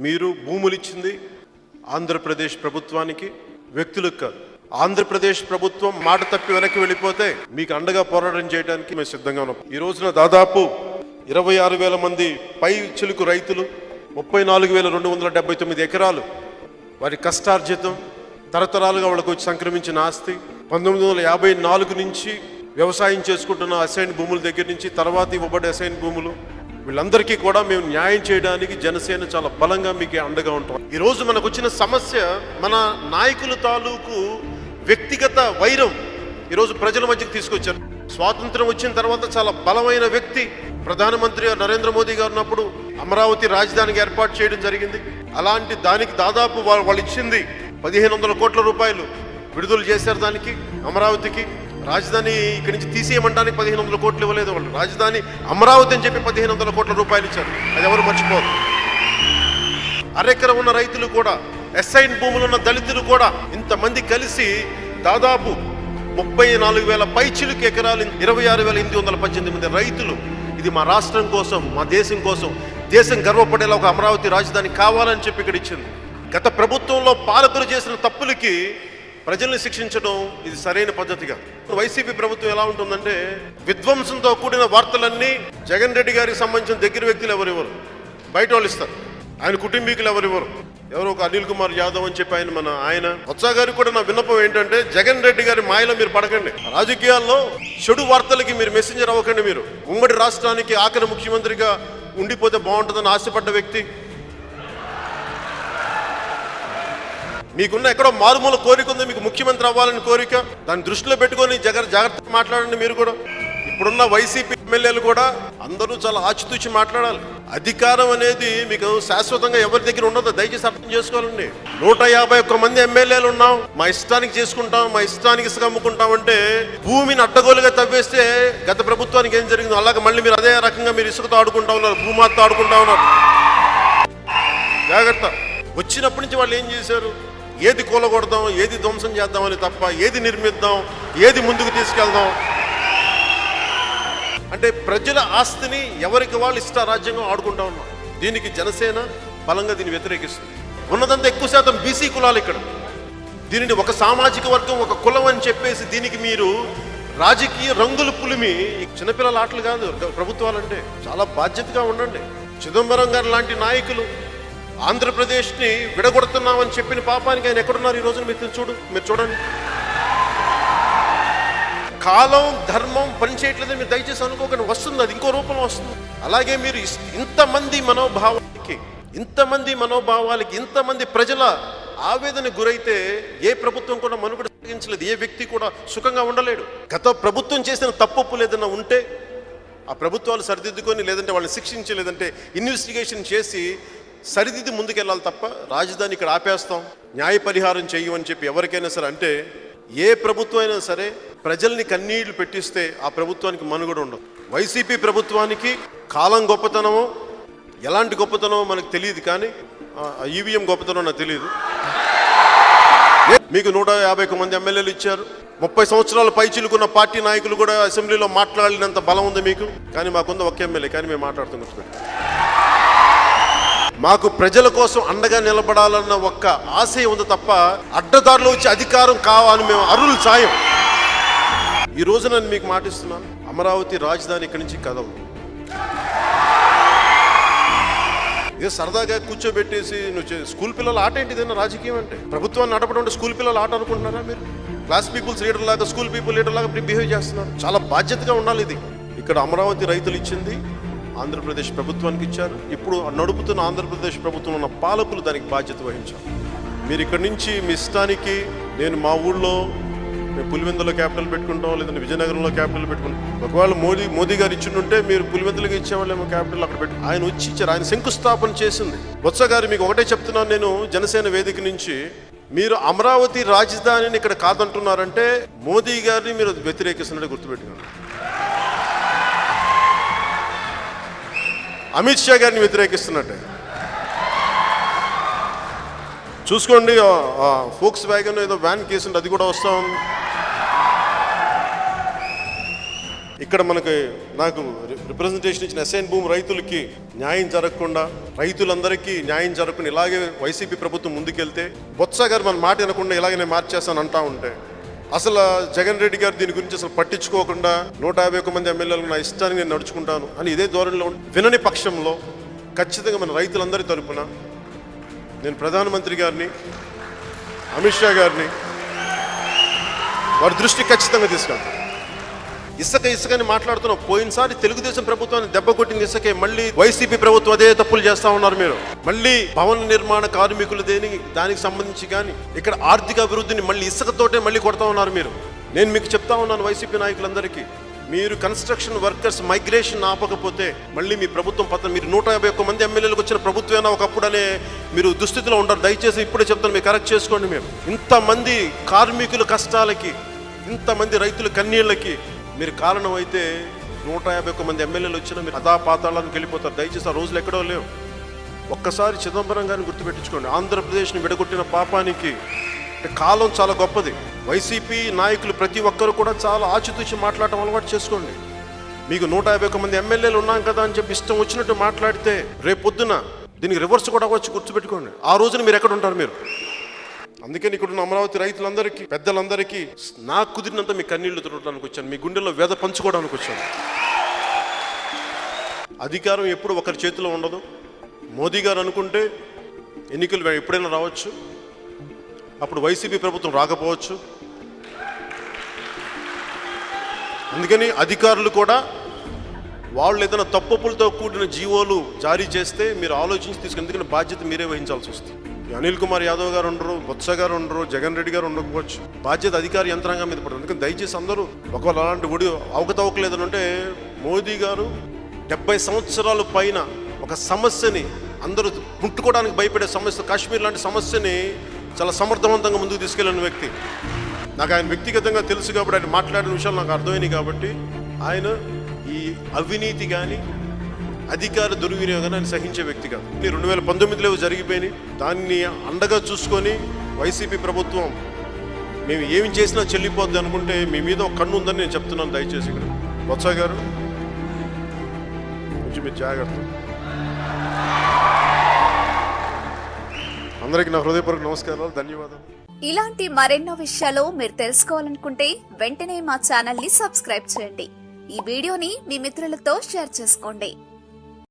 మీరు భూములు ఇచ్చింది ఆంధ్రప్రదేశ్ ప్రభుత్వానికి, వ్యక్తులకు కాదు. ఆంధ్రప్రదేశ్ ప్రభుత్వం మాట తప్పి వెనక్కి వెళ్ళిపోతే మీకు అండగా పోరాటం చేయడానికి మేము సిద్ధంగా ఉన్నాం. ఈ రోజున దాదాపు 26,000 మంది పై చిలుకు రైతులు, 34,279 ఎకరాలు వారి కష్టార్జితం, తరతరాలుగా వాళ్ళకు వచ్చి సంక్రమించిన ఆస్తి, 1954 నుంచి వ్యవసాయం చేసుకుంటున్న అసైన్ భూముల దగ్గర నుంచి తర్వాత ఇవ్వబడే అసైన్ భూములు, వీళ్ళందరికీ కూడా మేము న్యాయం చేయడానికి జనసేన చాలా బలంగా మీకు అండగా ఉంటాం. ఈరోజు మనకు వచ్చిన సమస్య మన నాయకుల తాలూకు వ్యక్తిగత వైరం ఈరోజు ప్రజల మధ్యకి తీసుకొచ్చారు. స్వాతంత్రం వచ్చిన తర్వాత చాలా బలమైన వ్యక్తి ప్రధానమంత్రి నరేంద్ర మోదీ గారు ఉన్నప్పుడు అమరావతి రాజధానికి ఏర్పాటు చేయడం జరిగింది. అలాంటి దానికి దాదాపు వాళ్ళు ఇచ్చింది 1,500 కోట్ల రూపాయలు విడుదల చేశారు. దానికి అమరావతికి రాజధాని ఇక్కడి నుంచి తీసేయమంటానికి 1,500 కోట్లు ఇవ్వలేదు. వాళ్ళు రాజధాని అమరావతి అని చెప్పి 1,500 కోట్ల రూపాయలు ఇచ్చారు. అది ఎవరు మర్చిపోరు. అరెకరం ఉన్న రైతులు కూడా, అసైన్ భూములు ఉన్న దళితులు కూడా ఇంతమంది కలిసి దాదాపు 34,000 పైచిలుకు ఎకరాలు, 26,818 రైతులు ఇది మా రాష్ట్రం కోసం, మా దేశం కోసం, దేశం గర్వపడేలా ఒక అమరావతి రాజధాని కావాలని చెప్పి ఇక్కడ ఇచ్చింది. గత ప్రభుత్వంలో పాలకులు చేసిన తప్పులకి ప్రజల్ని శిక్షించడం ఇది సరైన పద్ధతిగా. వైసీపీ ప్రభుత్వం ఎలా ఉంటుందంటే విధ్వంసంతో కూడిన వార్తలన్నీ జగన్ రెడ్డి గారికి సంబంధించిన దగ్గర వ్యక్తులు ఎవరెవరు బయట వాళ్ళు ఇస్తారు, ఆయన కుటుంబీకులు ఎవరెవరు, ఎవరో ఒక అనిల్ కుమార్ యాదవ్ అని చెప్పి ఆయన బొత్స గారికి కూడా నా విన్నపం ఏంటంటే జగన్ రెడ్డి గారి మాయలో మీరు పడకండి. రాజకీయాల్లో చెడు వార్తలకి మీరు మెసెంజర్ అవ్వకండి. మీరు ఉమ్మడి రాష్ట్రానికి ఆఖరి ముఖ్యమంత్రిగా ఉండిపోతే బాగుంటుందని ఆశపడ్డ వ్యక్తి, మీకున్న ఎక్కడో మారుమూల కోరిక ఉంది, మీకు ముఖ్యమంత్రి అవ్వాలని కోరిక, దాన్ని దృష్టిలో పెట్టుకొని జాగ్రత్తగా మాట్లాడండి. మీరు కూడా ఇప్పుడున్న వైసీపీ ఎమ్మెల్యేలు కూడా అందరూ చాలా ఆచితూచి మాట్లాడాలి. అధికారం అనేది మీకు శాశ్వతంగా ఎవరి దగ్గర ఉండదు, దయచేసి అర్థం చేసుకోవాలండి. 151 మంది ఎమ్మెల్యేలు ఉన్నాం, మా ఇష్టానికి చేసుకుంటాం, మా ఇష్టానికి ఇసుక అమ్ముకుంటాం అంటే భూమిని అడ్డగోలుగా తవ్వేస్తే గత ప్రభుత్వానికి ఏం జరిగిందో అలాగే మళ్ళీ మీరు అదే రకంగా మీరు ఇసుకతో ఆడుకుంటా ఉన్నారు, భూమాతో ఆడుకుంటా ఉన్నారు. జాగ్రత్త. వచ్చినప్పటి నుంచి వాళ్ళు ఏం చేశారు, ఏది కూలగొడదాం, ఏది ధ్వంసం చేద్దామని తప్ప ఏది నిర్మిద్దాం, ఏది ముందుకు తీసుకెళ్దాం అంటే ప్రజల ఆస్తిని ఎవరికి వాళ్ళు ఇష్టారాజ్యంగా ఆడుకుంటా ఉన్నాం. దీనికి జనసేన బలంగా దీన్ని వ్యతిరేకిస్తుంది. ఉన్నదంతా ఎక్కువ శాతం బీసీ కులాలు ఇక్కడ. దీనిని ఒక సామాజిక వర్గం, ఒక కులం అని చెప్పేసి దీనికి మీరు రాజకీయ రంగులు పులిమి. చిన్నపిల్లల ఆటలు కాదు ప్రభుత్వాలంటే. చాలా బాధ్యతగా ఉండండి. చిదంబరం గారు లాంటి నాయకులు ఆంధ్రప్రదేశ్ని విడగొడుతున్నామని చెప్పిన పాపానికి ఆయన ఎక్కడున్నారు ఈ రోజున మీరు చూడండి. కాలం ధర్మం పనిచేయట్లేదని మీరు దయచేసి అనుకోకండి. వస్తుంది, అది ఇంకో రూపంలో వస్తుంది. అలాగే మీరు ఇంతమంది మనోభావాలకి ఇంతమంది ప్రజల ఆవేదన గురైతే ఏ ప్రభుత్వం కూడా మనుగడ సాగించలేదు, ఏ వ్యక్తి కూడా సుఖంగా ఉండలేడు. గత ప్రభుత్వం చేసిన తప్పులు ఏదైనా ఉంటే ఆ ప్రభుత్వాలు సరిదిద్దుకొని, లేదంటే వాళ్ళని శిక్షించి, లేదంటే ఇన్వెస్టిగేషన్ చేసి సరిదిద్ది ముందుకెళ్ళాలి తప్ప రాజధాని ఇక్కడ ఆపేస్తాం, న్యాయ పరిహారం చెయ్యమని చెప్పి ఎవరికైనా సరే అంటే ఏ ప్రభుత్వం అయినా సరే ప్రజల్ని కన్నీళ్లు పెట్టిస్తే ఆ ప్రభుత్వానికి మనుగడ ఉండదు. వైసీపీ ప్రభుత్వానికి కాలం గొప్పతనమో ఎలాంటి గొప్పతనమో మనకు తెలియదు, కానీ ఈవీఎం గొప్పతనం నాకు తెలియదు. మీకు 151 మంది ఎమ్మెల్యేలు ఇచ్చారు, 30 సంవత్సరాల పైచిలుకున్న పార్టీ నాయకులు కూడా అసెంబ్లీలో మాట్లాడినంత బలం ఉంది మీకు. కానీ మాకుంది ఒక్క ఎమ్మెల్యే, కానీ మేము మాట్లాడుతున్నాం. మాకు ప్రజల కోసం అండగా నిలబడాలన్న ఒక్క ఆశయం ఉంది తప్ప అడ్డదారులు వచ్చి అధికారం కావాలని మేము అరులు సాయం. ఈ రోజు నేను మీకు మాటిస్తున్నాను, అమరావతి రాజధాని ఇక్కడి నుంచి కదవు. ఇదే సరదాగా కూర్చోబెట్టేసి నువ్వు స్కూల్ పిల్లల ఆట ఏంటిదైనా రాజకీయం అంటే? ప్రభుత్వాన్ని నడపడం అంటే స్కూల్ పిల్లల ఆట అనుకుంటున్నారా మీరు? క్లాస్ పీపుల్స్ లీడర్ లాగా, స్కూల్ పీపుల్ లీడర్ లాగా బిహేవ్ చేస్తున్నారు. చాలా బాధ్యతగా ఉండాలి. ఇది ఇక్కడ అమరావతి రైతులు ఇచ్చింది ఆంధ్రప్రదేశ్ ప్రభుత్వానికి ఇచ్చారు. ఇప్పుడు నడుపుతున్న ఆంధ్రప్రదేశ్ ప్రభుత్వం ఉన్న పాలకులు దానికి బాధ్యత వహించారు. మీరు ఇక్కడి నుంచి మీ ఇష్టానికి, నేను మా ఊళ్ళో మేము పులివెందులో క్యాపిటల్ పెట్టుకుంటాం, లేదంటే విజయనగరంలో క్యాపిటల్ పెట్టుకుంటాం. ఒకవేళ మోదీ గారు ఇచ్చిండుంటే మీరు పులివెందులుగా ఇచ్చేవాళ్ళేమో క్యాపిటల్ అక్కడ పెట్టి. ఆయన వచ్చి ఇచ్చారు, ఆయన శంకుస్థాపన చేసింది. బొత్స గారు మీకు ఒకటే చెప్తున్నాను నేను జనసేన వేదిక నుంచి, మీరు అమరావతి రాజధానిని ఇక్కడ కాదంటున్నారంటే మోదీ గారిని మీరు వ్యతిరేకిస్తున్నట్టు గుర్తుపెట్టుకోండి. అమిత్ షా గారిని వ్యతిరేకిస్తున్నట్టే చూసుకోండి. ఫోక్స్ వ్యాగన్ ఏదో వ్యాన్ కేసు, అది కూడా వస్తా ఉంది. ఇక్కడ నాకు రిప్రజెంటేషన్ ఇచ్చిన అసైన్ భూమి రైతులకి న్యాయం జరగకుండా, రైతులందరికీ న్యాయం జరగకుండా ఇలాగే వైసీపీ ప్రభుత్వం ముందుకెళ్తే, బొత్స గారు మన మాట వినకుండా ఇలాగే నేను మార్చేస్తాను అంటా ఉంటే, అసలు జగన్ రెడ్డి గారు దీని గురించి అసలు పట్టించుకోకుండా 151 మంది ఎమ్మెల్యేలకు నా ఇష్టాన్ని నేను నడుచుకుంటాను అని ఇదే ధోరణిలో వినని పక్షంలో ఖచ్చితంగా మన రైతులందరి తరపున నేను ప్రధానమంత్రి గారిని, అమిత్ షా గారిని వారి దృష్టికి ఖచ్చితంగా తీసుకెళ్తాను. ఇసుకని మాట్లాడుతున్నాం. పోయినసారి తెలుగుదేశం ప్రభుత్వాన్ని దెబ్బ కొట్టింది ఇసుకే. మళ్ళీ వైసీపీ ప్రభుత్వం అదే తప్పులు చేస్తా ఉన్నారు. మీరు మళ్ళీ భవన నిర్మాణ కార్మికులు దానికి సంబంధించి కానీ ఇక్కడ ఆర్థిక అభివృద్ధిని మళ్ళీ ఇసుకతోటే మళ్ళీ కొడతా ఉన్నారు మీరు. నేను మీకు చెప్తా ఉన్నాను వైసీపీ నాయకులందరికీ, మీరు కన్స్ట్రక్షన్ వర్కర్స్ మైగ్రేషన్ ఆపకపోతే మళ్ళీ మీ ప్రభుత్వం పత్రం, మీరు 151 మంది ఎమ్మెల్యేలకు వచ్చిన ప్రభుత్వమైనా ఒకప్పుడనే మీరు దుస్థితిలో ఉండరు. దయచేసి ఇప్పుడే చెప్తాను, మీరు కరెక్ట్ చేసుకోండి. మీరు ఇంతమంది కార్మికుల కష్టాలకి, ఇంతమంది రైతుల కన్నీళ్ళకి మీరు కారణం అయితే 151 మంది ఎమ్మెల్యేలు వచ్చినా మీరు అదాపాతాళానికి వెళ్ళిపోతారు. దయచేసి ఆ రోజులు ఎక్కడో లేవు. ఒక్కసారి చిదంబరం గారిని గుర్తుపెట్టించుకోండి. ఆంధ్రప్రదేశ్ని విడగొట్టిన పాపానికి కాలం చాలా గొప్పది. వైసీపీ నాయకులు ప్రతి ఒక్కరు కూడా చాలా ఆచితూచి మాట్లాడటం అలవాటు చేసుకోండి. మీకు 151 మంది ఎమ్మెల్యేలు ఉన్నాం కదా అని చెప్పి ఇష్టం వచ్చినట్టు మాట్లాడితే రేపొద్దున దీనికి రివర్స్ కూడా వచ్చి గుర్తుపెట్టుకోండి. ఆ రోజున మీరు ఎక్కడ ఉంటారు మీరు? అందుకని ఇక్కడ అమరావతి రైతులందరికీ, పెద్దలందరికీ నాకు కుదిరినంత మీ కన్నీళ్లు తుడటానికి వచ్చాను, మీ గుండెల్లో వేద పంచుకోవడానికి వచ్చాను. అధికారం ఎప్పుడు ఒకరి చేతిలో ఉండదు. మోదీ గారు అనుకుంటే ఎన్నికలు ఎప్పుడైనా రావచ్చు, అప్పుడు వైసీపీ ప్రభుత్వం రాకపోవచ్చు. అందుకని అధికారులు కూడా వాళ్ళు ఏదైనా తప్పులతో కూడిన జీవోలు జారీ చేస్తే మీరు ఆలోచించి తీసుకుని, ఎందుకంటే బాధ్యత మీరే వహించాల్సి వస్తుంది. అనిల్ కుమార్ యాదవ్ గారు ఉండరు, బొత్స గారు ఉండరు, జగన్ రెడ్డి గారు ఉండకపోవచ్చు. బాధ్యత అధికార యంత్రాంగం మీద పడుతుంది. అందుకని దయచేసి అందరూ ఒకవేళ అలాంటి అవకతవకలేదని అంటే, మోదీ గారు 70 సంవత్సరాల పైన ఒక సమస్యని, అందరూ ముట్టుకోవడానికి భయపడే సమస్య, కాశ్మీర్ లాంటి సమస్యని చాలా సమర్థవంతంగా ముందుకు తీసుకెళ్ళిన వ్యక్తి. నాకు ఆయన వ్యక్తిగతంగా తెలుసు కాబట్టి, ఆయన మాట్లాడిన విషయాలు నాకు అర్థమైనాయి కాబట్టి, ఆయన ఈ అవినీతి కానీ అధికార దుర్వినియోగాన్ని ఆయన సహించే వ్యక్తి కాదు. 2019లో జరిగిపోయినాయి. దాన్ని అండగా చూసుకొని వైసీపీ ప్రభుత్వం మేము ఏమి చేసినా చెల్లిపోద్ది అనుకుంటే మీ మీద ఒక కన్ను ఉందని నేను చెప్తున్నాను. దయచేసి ఇక్కడ బొత్స గారు కొంచెం మీరు జాగ్రత్త. అందరికీ నా హృదయపూర్వక నమస్కారాలు, ధన్యవాదాలు. ఇలాంటి మరెన్నో విషయాలు మీరు తెలుసుకోవాలనుకుంటే వెంటనే మా ఛానల్ ని సబ్స్క్రైబ్ చేయండి. ఈ వీడియోని మీ మిత్రులతో షేర్ చేసుకోండి.